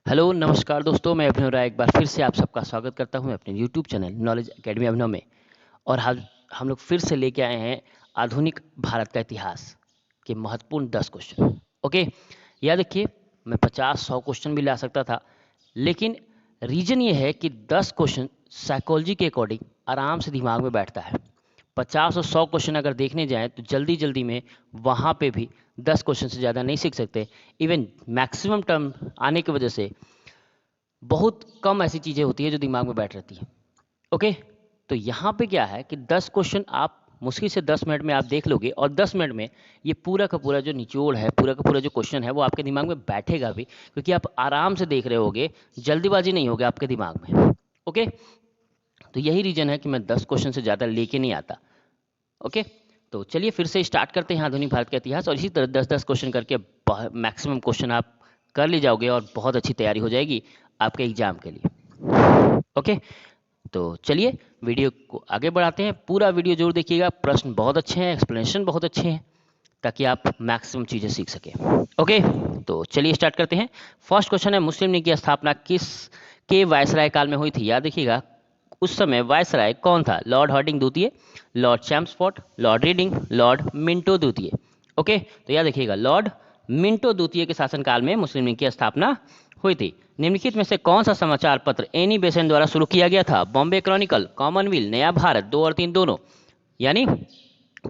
Hello नमस्कार दोस्तों, मैं अभिनव राय एक बार फिर से आप सबका स्वागत करता हूं अपने यूट्यूब चैनल नॉलेज एकेडमी अभिनव में। और हम लोग फिर से लेके आए हैं आधुनिक भारत का इतिहास के महत्वपूर्ण 10 क्वेश्चन। ओके, याद रखिए, मैं 50-100 क्वेश्चन भी ला सकता था, लेकिन रीजन ये है कि 10 क्वेश्चन साइकोलॉजी के अकॉर्डिंग आराम से दिमाग में बैठता है। 50 और 100 क्वेश्चन अगर देखने जाएं तो जल्दी जल्दी में वहाँ पे भी 10 क्वेश्चन से ज़्यादा नहीं सीख सकते। इवन मैक्सिमम टर्म आने की वजह से बहुत कम ऐसी चीज़ें होती है जो दिमाग में बैठ रहती है। ओके, तो यहाँ पे क्या है कि 10 क्वेश्चन आप मुश्किल से 10 मिनट में आप देख लोगे, और 10 मिनट में ये पूरा का पूरा जो निचोड़ है, पूरा का पूरा जो क्वेश्चन है वो आपके दिमाग में बैठेगा भी, क्योंकि आप आराम से देख रहे होगे, जल्दीबाजी नहीं होगी आपके दिमाग में। ओके, तो यही रीज़न है कि मैं 10 क्वेश्चन से ज़्यादा लेके नहीं आता। ओके, तो चलिए फिर से स्टार्ट करते हैं आधुनिक भारत का इतिहास, और इसी तरह 10-10 क्वेश्चन करके मैक्सिमम क्वेश्चन आप कर ले जाओगे और बहुत अच्छी तैयारी हो जाएगी आपके एग्जाम के लिए। ओके, तो चलिए वीडियो को आगे बढ़ाते हैं। पूरा वीडियो जरूर देखिएगा, प्रश्न बहुत अच्छे हैं, एक्सप्लेनेशन बहुत अच्छे हैं, ताकि आप मैक्सिमम चीज़ें सीख सकें। ओके, तो चलिए स्टार्ट करते हैं। फर्स्ट क्वेश्चन है, मुस्लिम लीग की स्थापना किस के वायसराय काल में हुई थी? याद देखिएगा, उस समय वायसराय कौन था? लॉर्ड हार्डिंग द्वितीय, Lord Chelmsford, Lord reading, Lord Minto द्वितीय। ओके, तो याद रखिएगा, लॉर्ड मिंटो द्वितीय के शासनकाल में मुस्लिम लीग की स्थापना हुई थी। निम्नलिखित में से कौन सा समाचार पत्र एनी बेसेंट द्वारा शुरू किया गया था? बॉम्बे क्रॉनिकल, कॉमनवेल्थ, नया भारत, 2 और 3 दोनों। यानी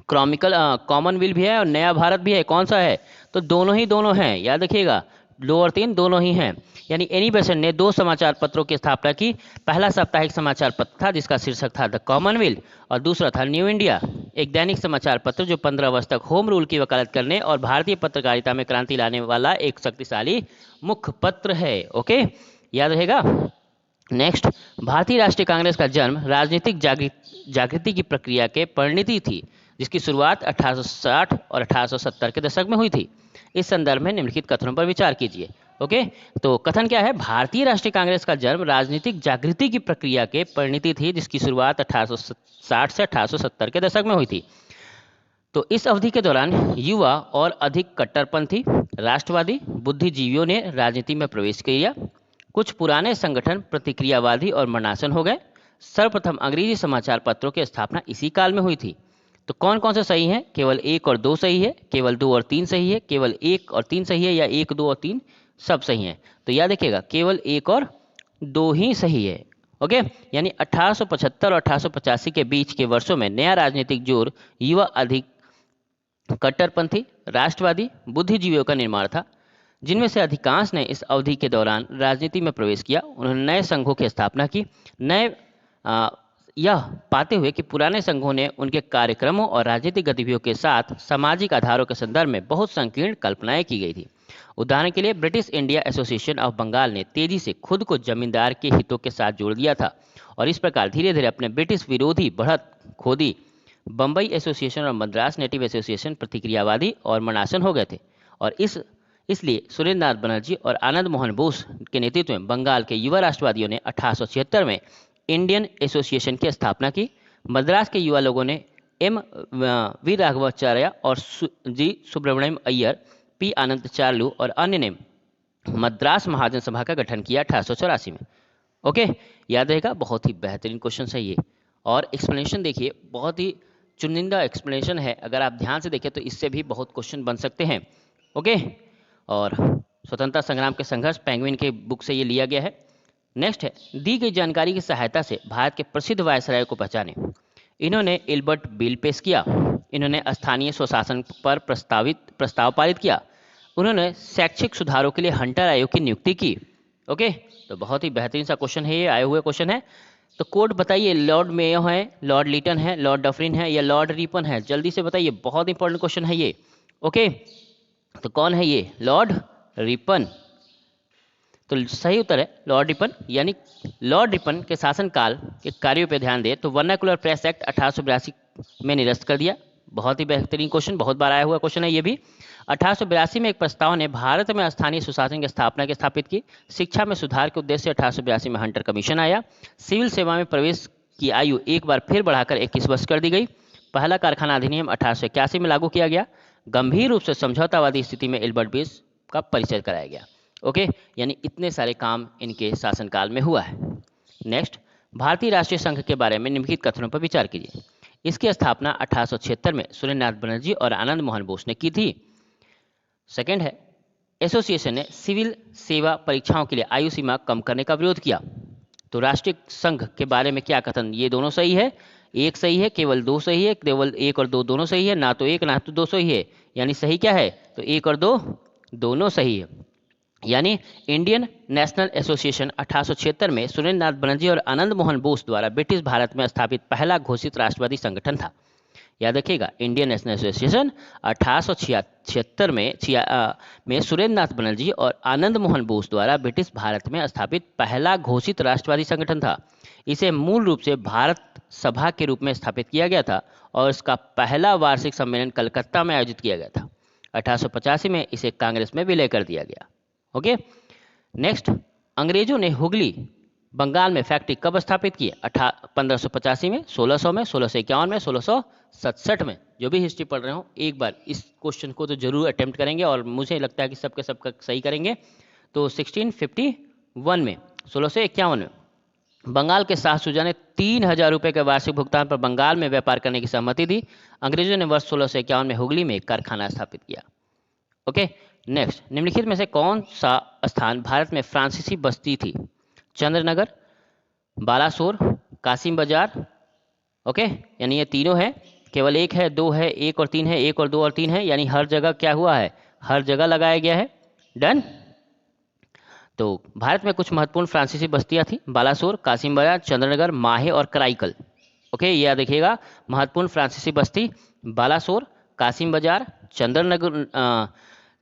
क्रॉनिकल कॉमनवेल्थ भी है और नया भारत भी है, कौन सा है? तो दोनों हैं, याद रखिएगा, 2 और 3 दोनों ही हैं। यानी एनी बेसेंट ने 2 समाचार पत्रों की स्थापना की। पहला साप्ताहिक समाचार पत्र था जिसका शीर्षक था द कॉमनवेल्थ, और दूसरा था न्यू इंडिया, एक दैनिक समाचार पत्र जो 15 वर्ष तक होम रूल की वकालत करने और भारतीय पत्रकारिता में क्रांति लाने वाला एक शक्तिशाली मुख्य पत्र है। ओके, याद रहेगा। नेक्स्ट, भारतीय राष्ट्रीय कांग्रेस का जन्म राजनीतिक जागृति की प्रक्रिया के परिणति थी, जिसकी शुरुआत 1860 और 1870 के दशक में हुई थी। इस संदर्भ में निम्नलिखित कथनों पर विचार कीजिए। ओके, तो कथन क्या है? भारतीय राष्ट्रीय कांग्रेस का जन्म राजनीतिक जागृति की प्रक्रिया के परिणति थी, जिसकी शुरुआत 1860 से 1870 के दशक में हुई थी। तो इस अवधि के दौरान युवा और अधिक कट्टरपंथी राष्ट्रवादी बुद्धिजीवियों ने राजनीति में प्रवेश किया। कुछ पुराने संगठन प्रतिक्रियावादी और मरणासन हो गए। सर्वप्रथम अंग्रेजी समाचार पत्रों की स्थापना इसी काल में हुई थी। तो कौन कौन से सही हैं? केवल 1 और 2 सही है, केवल 2 और 3 सही है, केवल 1 और 3 सही है, या 1, 2 और 3 सब सही हैं? तो याद रखिएगा, केवल 1 और 2 ही सही है। ओके, यानी 1875 और 1885 के बीच के वर्षों में नया राजनीतिक जोर युवा अधिक कट्टरपंथी राष्ट्रवादी बुद्धिजीवियों का निर्माण था, जिनमें से अधिकांश ने इस अवधि के दौरान राजनीति में प्रवेश किया। उन्होंने नए संघों की स्थापना की। नए यह पाते हुए कि पुराने संघों ने उनके कार्यक्रमों और राजनीतिक गतिविधियों के साथ सामाजिक आधारों के संदर्भ में बहुत संकीर्ण कल्पनाएं की गई थी। उदाहरण के लिए British India Association of Bengal ने तेजी से खुद को जमींदार के हितों के साथ जोड़ दिया था, और इस प्रकार धीरे धीरे अपने ब्रिटिश विरोधी बढ़त खोदी। बम्बई एसोसिएशन और मद्रास नेटिव एसोसिएशन प्रतिक्रियावादी और मनासन हो गए थे, और इसलिए सुरेंद्र नाथ बनर्जी और आनंद मोहन बोस के नेतृत्व में बंगाल के युवा राष्ट्रवादियों ने 1876 में इंडियन एसोसिएशन की स्थापना की। मद्रास के युवा लोगों ने एम वी राघवाचार्य और जी सुब्रमण्यम अय्यर, पी आनंद चार्लू और अन्य ने मद्रास महाजन सभा का गठन किया 1884 में। ओके, याद रहेगा, बहुत ही बेहतरीन क्वेश्चन है ये। और एक्सप्लेनेशन देखिए, बहुत ही चुनिंदा एक्सप्लेनेशन है, अगर आप ध्यान से देखें तो इससे भी बहुत क्वेश्चन बन सकते हैं। ओके, और स्वतंत्रता संग्राम के संघर्ष पेंगुइन के बुक से ये लिया गया है। नेक्स्ट है, दी गई जानकारी की सहायता से भारत के प्रसिद्ध वायसराय को पहचाने। इन्होंने इल्बर्ट बिल पेश किया। इन्होंने स्थानीय स्वशासन पर प्रस्ताव पारित किया। उन्होंने शैक्षिक सुधारों के लिए हंटर आयोग की नियुक्ति की। ओके, तो बहुत ही बेहतरीन सा क्वेश्चन है ये, आए हुए क्वेश्चन है। तो कोड बताइए, लॉर्ड मेयो है, लॉर्ड लीटन है, लॉर्ड डफरिन है, या लॉर्ड रिपन है? जल्दी से बताइए, बहुत इंपॉर्टेंट क्वेश्चन है ये। ओके, तो कौन है ये? Lord Ripon. तो सही उत्तर है लॉर्ड रिपन। यानी लॉर्ड रिपन के शासनकाल के कार्यों पर ध्यान दें तो वर्नाकुलर प्रेस एक्ट 1882 में निरस्त कर दिया। बहुत ही बेहतरीन क्वेश्चन, बहुत बार आया हुआ क्वेश्चन है ये भी। 1882 में एक प्रस्ताव ने भारत में स्थानीय सुशासन की स्थापना स्थापित की। शिक्षा में सुधार के उद्देश्य से 1882 में हंटर कमीशन आया। सिविल सेवा में प्रवेश की आयु एक बार फिर बढ़ाकर 21 वर्ष कर दी गई। पहला कारखाना अधिनियम 1881 में लागू किया गया। गंभीर रूप से समझौतावादी स्थिति में इल्बर्ट बिल का परिचय कराया गया। ओके, यानी इतने सारे काम इनके शासनकाल में हुआ है। नेक्स्ट, भारतीय राष्ट्रीय संघ के बारे में निम्नलिखित कथनों पर विचार कीजिए। इसकी स्थापना 1876 में सुरेंद्रनाथ बनर्जी और आनंद मोहन बोस ने की थी। सेकंड है, एसोसिएशन ने सिविल सेवा परीक्षाओं के लिए आयु सीमा कम करने का विरोध किया। तो राष्ट्रीय संघ के बारे में क्या कथन, ये दोनों सही है, एक सही है, केवल दो सही है, केवल एक और दो दोनों सही है, ना तो एक ना तो दो सही है, यानी सही क्या है, तो एक और दो दोनों सही है। यानी इंडियन नेशनल एसोसिएशन 1876 में सुरेंद्रनाथ बनर्जी और आनंद मोहन बोस द्वारा ब्रिटिश भारत में स्थापित पहला घोषित राष्ट्रवादी संगठन था। याद रखिएगा, इंडियन नेशनल एसोसिएशन 1876 में सुरेंद्रनाथ बनर्जी और आनंद मोहन बोस द्वारा ब्रिटिश भारत में स्थापित पहला घोषित राष्ट्रवादी संगठन था। इसे मूल रूप से भारत सभा के रूप में स्थापित किया गया था और इसका पहला वार्षिक सम्मेलन कलकत्ता में आयोजित किया गया था। 1885 में इसे कांग्रेस में विलय कर दिया गया। ओके, नेक्स्ट, अंग्रेजों ने हुगली बंगाल में फैक्ट्री कब स्थापित की? 1585 में, 1600 में, 1651 में, 1667 में। जो भी हिस्ट्री पढ़ रहे हो एक बार इस क्वेश्चन को तो जरूर अटेम्प्ट करेंगे और मुझे लगता है कि सबके सबका सही करेंगे। तो 1651 में, 1651 में बंगाल के शाह शुजा ने 3000 रुपये के वार्षिक भुगतान पर बंगाल में व्यापार करने की सहमति दी। अंग्रेजों ने वर्ष 1651 में हुगली में एक कारखाना स्थापित किया। ओके, नेक्स्ट, निम्नलिखित में से कौन सा स्थान भारत में फ्रांसीसी बस्ती थी? चंद्रनगर, बालासोर, कासिम बाजार। ओके, यानी ये तीनों है, केवल एक है, दो है, एक और तीन है, एक और दो और तीन है, यानी हर जगह क्या हुआ है, हर जगह लगाया गया है। डन। तो भारत में कुछ महत्वपूर्ण फ्रांसीसी बस्तियां थी, बालासोर, कासिम बाजार, चंद्रनगर, माहे और कराईकल। ओके, ये याद रखिएगा, महत्वपूर्ण फ्रांसीसी बस्ती बालासोर, कासिम बाजार,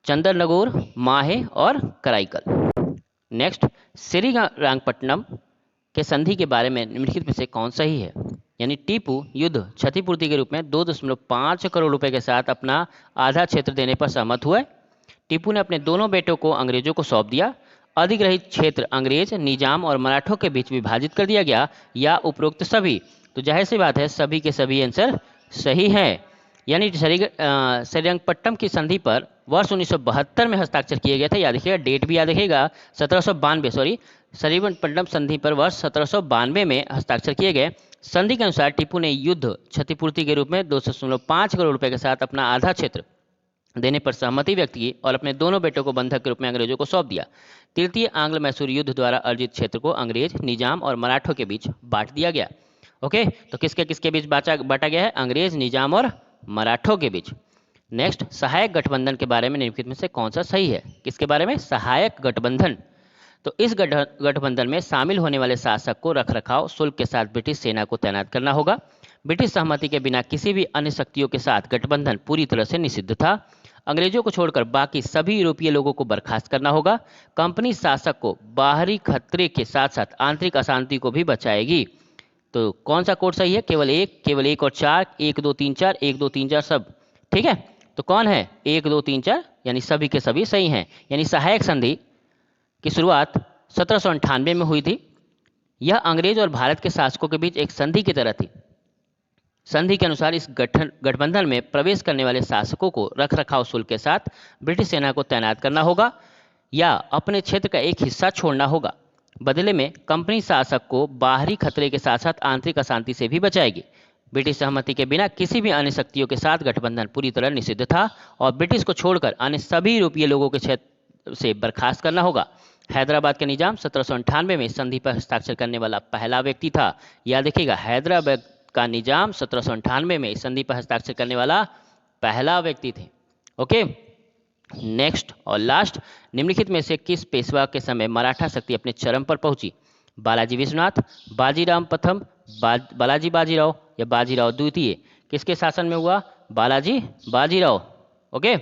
चंद्रनगौर, माहे और कराईकल। नेक्स्ट, श्रीरंगपट्टनम के संधि के बारे में निम्नलिखित में से कौन सही है? यानी टीपू युद्ध क्षतिपूर्ति के रूप में 2.5 करोड़ रुपए के साथ अपना आधा क्षेत्र देने पर सहमत हुए। टीपू ने अपने दोनों बेटों को अंग्रेजों को सौंप दिया। अधिग्रहित क्षेत्र अंग्रेज, निजाम और मराठों के बीच विभाजित कर दिया गया, या उपरोक्त सभी। तो जाहिर सी बात है सभी के सभी आंसर सही हैं। यानी श्रीरंगपट्टनम की संधि पर वर्ष 1972 में हस्ताक्षर किए गए थे। याद रखिएगा, डेट भी याद रखिएगा, 1792, सॉरी, श्रीरंगपट्टनम संधि पर वर्ष 1792 में हस्ताक्षर किए गए। संधि के अनुसार टीपू ने युद्ध क्षतिपूर्ति के रूप में 2.5 करोड़ रुपए के साथ अपना आधा क्षेत्र देने पर सहमति व्यक्त की और अपने दोनों बेटों को बंधक के रूप में अंग्रेजों को सौंप दिया। तृतीय आंग्ल मैसूर युद्ध द्वारा अर्जित क्षेत्र को अंग्रेज, निजाम और मराठों के बीच बांट दिया गया। ओके, तो किसके किसके बीच बांटा गया है? अंग्रेज, निजाम और मराठों के बीच। नेक्स्ट, सहायक गठबंधन के बारे में निम्नलिखित में से कौन सा सही है? किसके बारे में? सहायक गठबंधन। तो इस गठबंधन में शामिल होने वाले शासक को रखरखाव शुल्क के साथ ब्रिटिश सेना को तैनात करना होगा। ब्रिटिश सहमति के बिना किसी भी अन्य शक्तियों के साथ गठबंधन पूरी तरह से निषिद्ध था। अंग्रेजों को छोड़कर बाकी सभी यूरोपीय लोगों को बर्खास्त करना होगा। कंपनी शासक को बाहरी खतरे के साथ साथ आंतरिक अशांति को भी बचाएगी। तो कौन सा कोड सही है? केवल एक और चार, 1 2 3 4, 1 2 3 4 सब। ठीक है, तो कौन है 1 2 3 4? यानी सभी के सभी सही हैं। यानी सहायक संधि की शुरुआत 1798 में हुई थी। यह अंग्रेज और भारत के शासकों के बीच एक संधि की तरह थी। संधि के अनुसार इस गठबंधन में प्रवेश करने वाले शासकों को रखरखाव शुल्क के साथ ब्रिटिश सेना को तैनात करना होगा या अपने क्षेत्र का एक हिस्सा छोड़ना होगा। बदले में कंपनी शासक को बाहरी खतरे के साथ साथ आंतरिक अशांति से भी बचाएगी। ब्रिटिश सहमति के बिना किसी भी अन्य शक्तियों के साथ गठबंधन पूरी तरह निषिद्ध था और ब्रिटिश को छोड़कर अन्य सभी यूरोपीय लोगों के क्षेत्र से बर्खास्त करना होगा। हैदराबाद के निजाम 1798 में संधि पर हस्ताक्षर करने वाला पहला व्यक्ति था। याद रखिएगा, हैदराबाद का निजाम 1798 में संधि पर हस्ताक्षर करने वाला पहला व्यक्ति थे। ओके, नेक्स्ट और लास्ट, निम्नलिखित में से किस पेशवा के समय मराठा शक्ति अपने चरम पर पहुंची? बालाजी विश्वनाथ, बाजीराव प्रथम, बालाजी बाजीराव या बाजीराव द्वितीय? किसके शासन में हुआ? बाजीराव। ओके,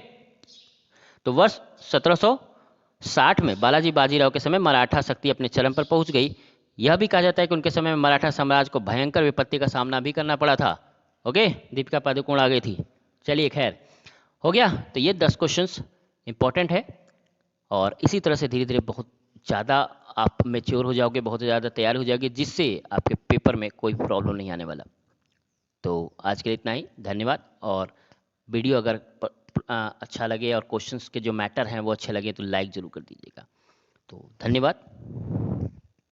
तो वर्ष 1760 में बालाजी बाजीराव के समय मराठा शक्ति अपने चरम पर पहुंच गई। यह भी कहा जाता है कि उनके समय में मराठा साम्राज्य को भयंकर विपत्ति का सामना भी करना पड़ा था। ओके, दीपिका पादुकोण आ गई थी। चलिए खैर, हो गया। तो ये 10 क्वेश्चंस इंपॉर्टेंट है और इसी तरह से धीरे धीरे बहुत ज़्यादा आप मैच्योर हो जाओगे, बहुत ज़्यादा तैयार हो जाओगे, जिससे आपके पेपर में कोई प्रॉब्लम नहीं आने वाला। तो आज के लिए इतना ही, धन्यवाद। और वीडियो अगर अच्छा लगे और क्वेश्चंस के जो मैटर हैं वो अच्छे लगे तो लाइक ज़रूर कर दीजिएगा। तो धन्यवाद।